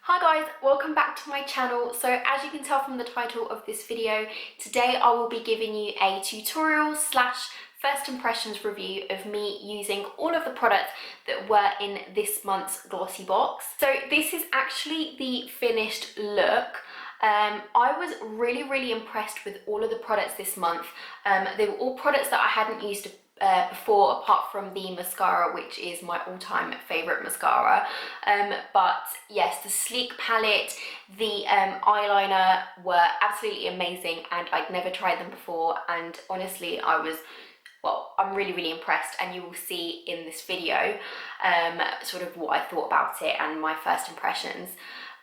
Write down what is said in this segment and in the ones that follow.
Hi guys, welcome back to my channel. So as you can tell from the title of this video, today I will be giving you a tutorial slash first impressions review of me using all of the products that were in this month's Glossybox. So this is actually the finished look. I was really impressed with all of the products this month. They were all products that I hadn't used before, apart from the mascara, which is my all-time favorite mascara. But yes, the sleek palette, the eyeliner were absolutely amazing, and I'd never tried them before, and honestly I'm really impressed, and you will see in this video sort of what I thought about it and my first impressions.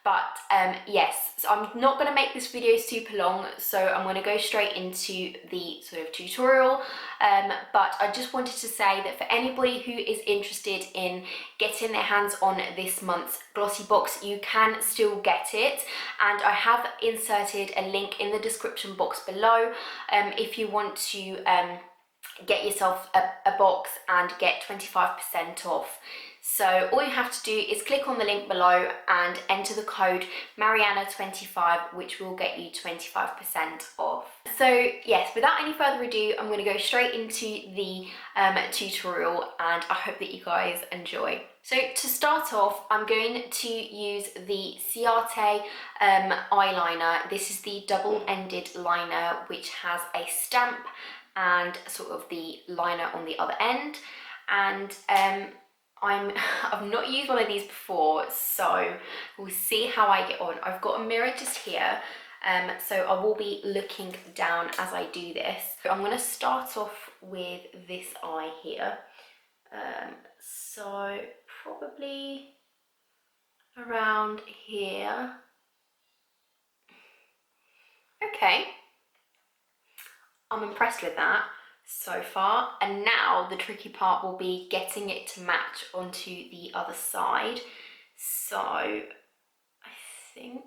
But yes, so I'm not going to make this video super long, so I'm going to go straight into the sort of tutorial. But I just wanted to say that for anybody who is interested in getting their hands on this month's Glossybox, you can still get it, and I have inserted a link in the description box below if you want to get yourself a box and get 25% off. So all you have to do is click on the link below and enter the code Mariana25, which will get you 25% off. So yes, without any further ado, I'm going to go straight into the tutorial, and I hope that you guys enjoy. So to start off, I'm going to use the Ciate eyeliner. This is the double-ended liner, which has a stamp and sort of the liner on the other end. And I've not used one of these before, so we'll see how I get on. I've got a mirror just here, so I will be looking down as I do this. I'm going to start off with this eye here. So probably around here. Okay, I'm impressed with that so far, and now the tricky part will be getting it to match onto the other side. So I think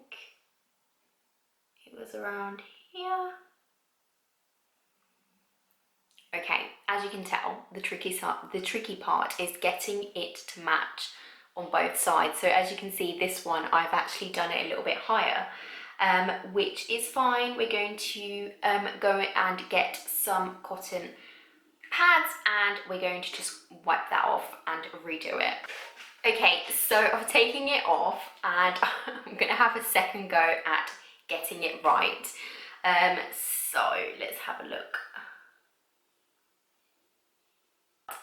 it was around here. Okay, as you can tell, the tricky part is getting it to match on both sides. So as you can see, this one I've actually done it a little bit higher, which is fine. We're going to go and get some cotton pads, and we're going to just wipe that off and redo it. Okay, so I'm taking it off, and I'm going to have a second go at getting it right. So let's have a look.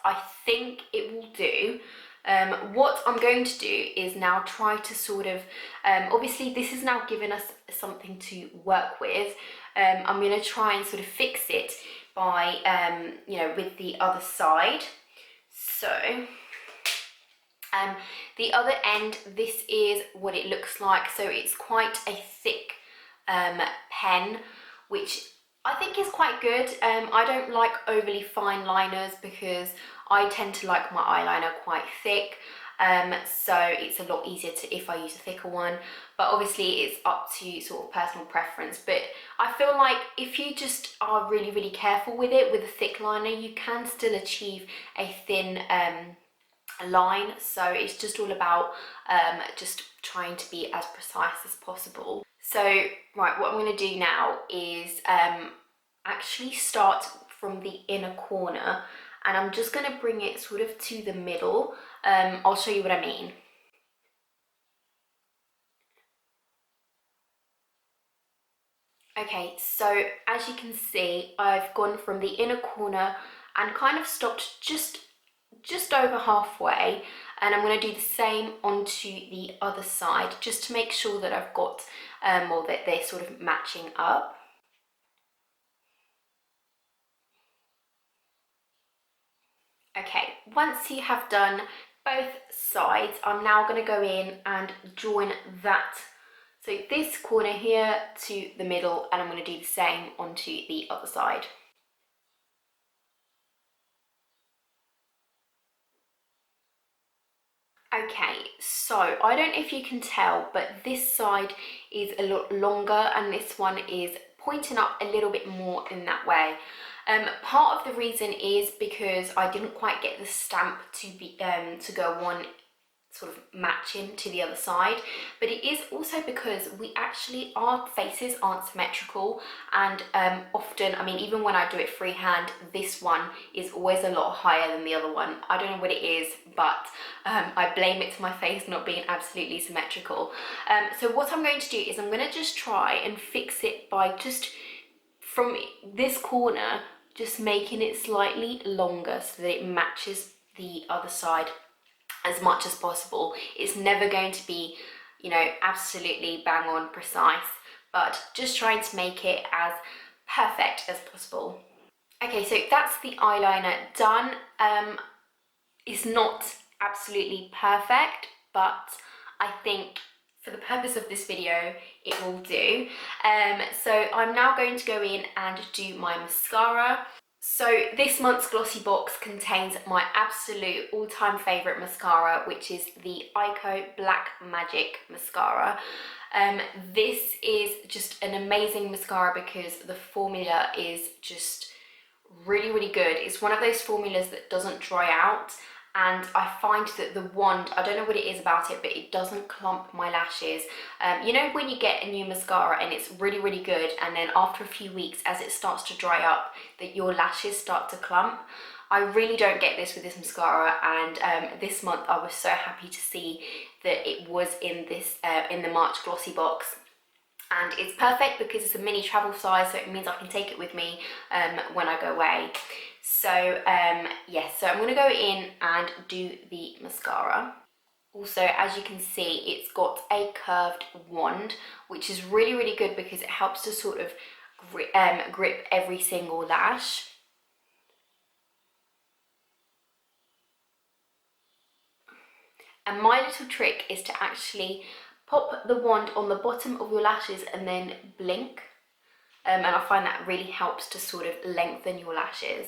I think it will do. What I'm going to do is now try to sort of, obviously this has now given us something to work with. I'm going to try and sort of fix it by, you know, with the other side. So, the other end, this is what it looks like. So it's quite a thick pen, which I think is quite good. I don't like overly fine liners because I tend to like my eyeliner quite thick, so it's a lot easier to if I use a thicker one, but obviously it's up to sort of personal preference. But I feel like if you just are really careful with it, with a thick liner, you can still achieve a thin line. So it's just all about just trying to be as precise as possible. So right, what I'm going to do now is actually start from the inner corner, and I'm just going to bring it sort of to the middle. I'll show you what I mean. Okay, so as you can see, I've gone from the inner corner and kind of stopped just over halfway, and I'm going to do the same onto the other side, just to make sure that I've got or that they're sort of matching up. Okay, once you have done both sides, I'm now going to go in and join that, so this corner here to the middle, and I'm going to do the same onto the other side. Okay, so I don't know if you can tell, but this side is a lot longer, and this one is pointing up a little bit more in that way. Part of the reason is because I didn't quite get the stamp to go on sort of matching to the other side, but it is also because our faces aren't symmetrical, and often, I mean, even when I do it freehand, this one is always a lot higher than the other one. I don't know what it is, but I blame it to my face not being absolutely symmetrical. So what I'm going to do is I'm going to just try and fix it by just from this corner, just making it slightly longer so that it matches the other side as much as possible. It's never going to be, you know, absolutely bang on precise, but just trying to make it as perfect as possible. Okay, so that's the eyeliner done. It's not absolutely perfect, but I think for the purpose of this video, it will do. So I'm now going to go in and do my mascara. So this month's Glossybox contains my absolute all-time favourite mascara, which is the Eyeko Black Magic Mascara. This is just an amazing mascara because the formula is just really, really good. It's one of those formulas that doesn't dry out, and I find that the wand, I don't know what it is about it, but it doesn't clump my lashes. You know when you get a new mascara and it's really, really good, and then after a few weeks, as it starts to dry up, that your lashes start to clump? I really don't get this with this mascara, and this month I was so happy to see that it was in this in the March Glossybox. And it's perfect because it's a mini travel size, so it means I can take it with me when I go away. So yes, so I'm going to go in and do the mascara. Also, as you can see, it's got a curved wand, which is really, really good because it helps to sort of grip every single lash. And my little trick is to actually pop the wand on the bottom of your lashes and then blink. And I find that really helps to sort of lengthen your lashes.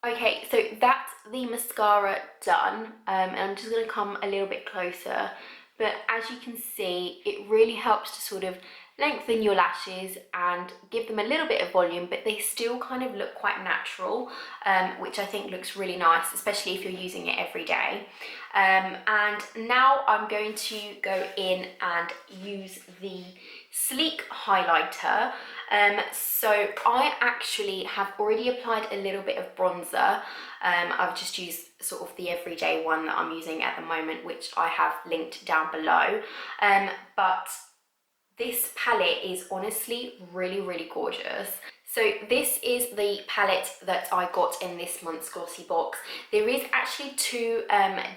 Okay, so that's the mascara done, and I'm just going to come a little bit closer, but as you can see, it really helps to sort of lengthen your lashes and give them a little bit of volume, but they still kind of look quite natural, which I think looks really nice, especially if you're using it every day. And now I'm going to go in and use the Sleek highlighter. So I actually have already applied a little bit of bronzer. I've just used sort of the everyday one that I'm using at the moment, which I have linked down below. But this palette is honestly really, really gorgeous. So this is the palette that I got in this month's Glossybox. There is actually two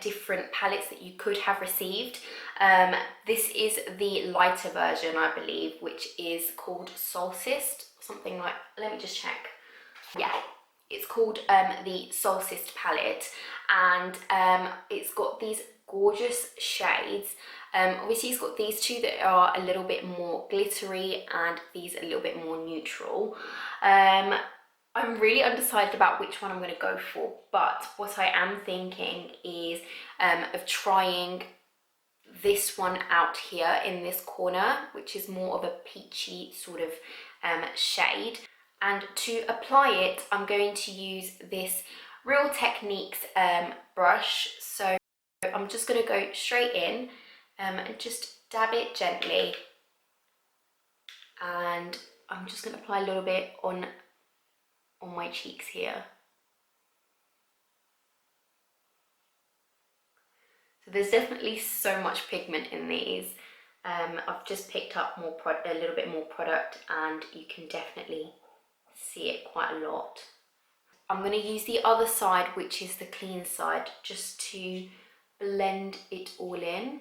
different palettes that you could have received. This is the lighter version, I believe, which is called Solcist, something like, let me just check. Yeah, it's called the Solcist palette, and it's got these gorgeous shades. Obviously it's got these two that are a little bit more glittery and these a little bit more neutral. I'm really undecided about which one I'm going to go for, but what I am thinking is of trying this one out here in this corner, which is more of a peachy sort of shade. And to apply it, I'm going to use this Real Techniques brush. So I'm just going to go straight in and just dab it gently, and I'm just going to apply a little bit on my cheeks here. So there's definitely so much pigment in these. I've just picked up a little bit more product, and you can definitely see it quite a lot. I'm going to use the other side, which is the clean side, just to blend it all in.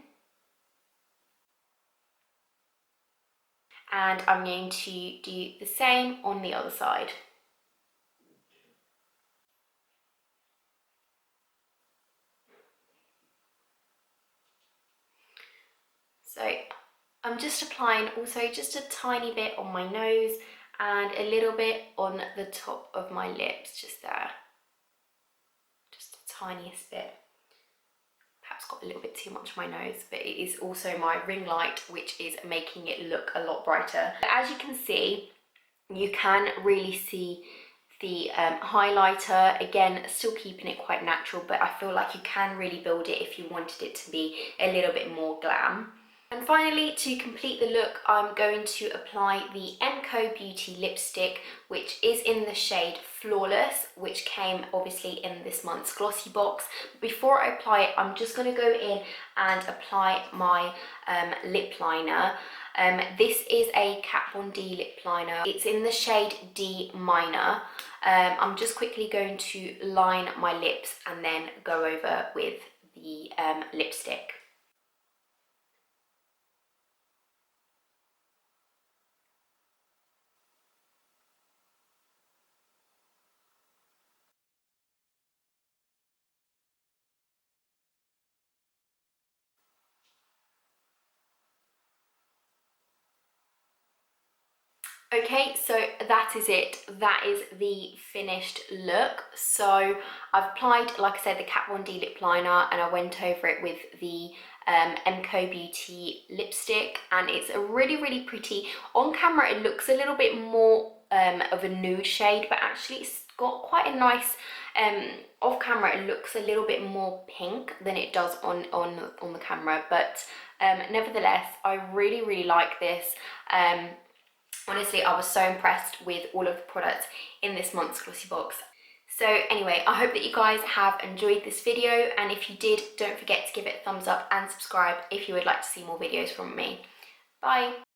And I'm going to do the same on the other side. So I'm just applying also just a tiny bit on my nose and a little bit on the top of my lips, just there. Just the tiniest bit. Perhaps got a little bit too much on my nose, but it is also my ring light, which is making it look a lot brighter. As you can see, you can really see the highlighter. Again, still keeping it quite natural, but I feel like you can really build it if you wanted it to be a little bit more glam. And finally, to complete the look, I'm going to apply the McoBeauty lipstick, which is in the shade Flawless, which came obviously in this month's Glossybox. Before I apply it, I'm just going to go in and apply my lip liner. This is a Kat Von D lip liner. It's in the shade D minor. I'm just quickly going to line my lips and then go over with the lipstick. Okay, so that is it. That is the finished look. So I've applied, like I said, the Kat Von D lip liner, and I went over it with the McoBeauty lipstick, and it's a really pretty. On camera it looks a little bit more of a nude shade, but actually it's got quite a nice, off camera it looks a little bit more pink than it does on the camera, but nevertheless I really like this. Honestly, I was so impressed with all of the products in this month's Glossybox. So anyway, I hope that you guys have enjoyed this video, and if you did, don't forget to give it a thumbs up and subscribe if you would like to see more videos from me. Bye!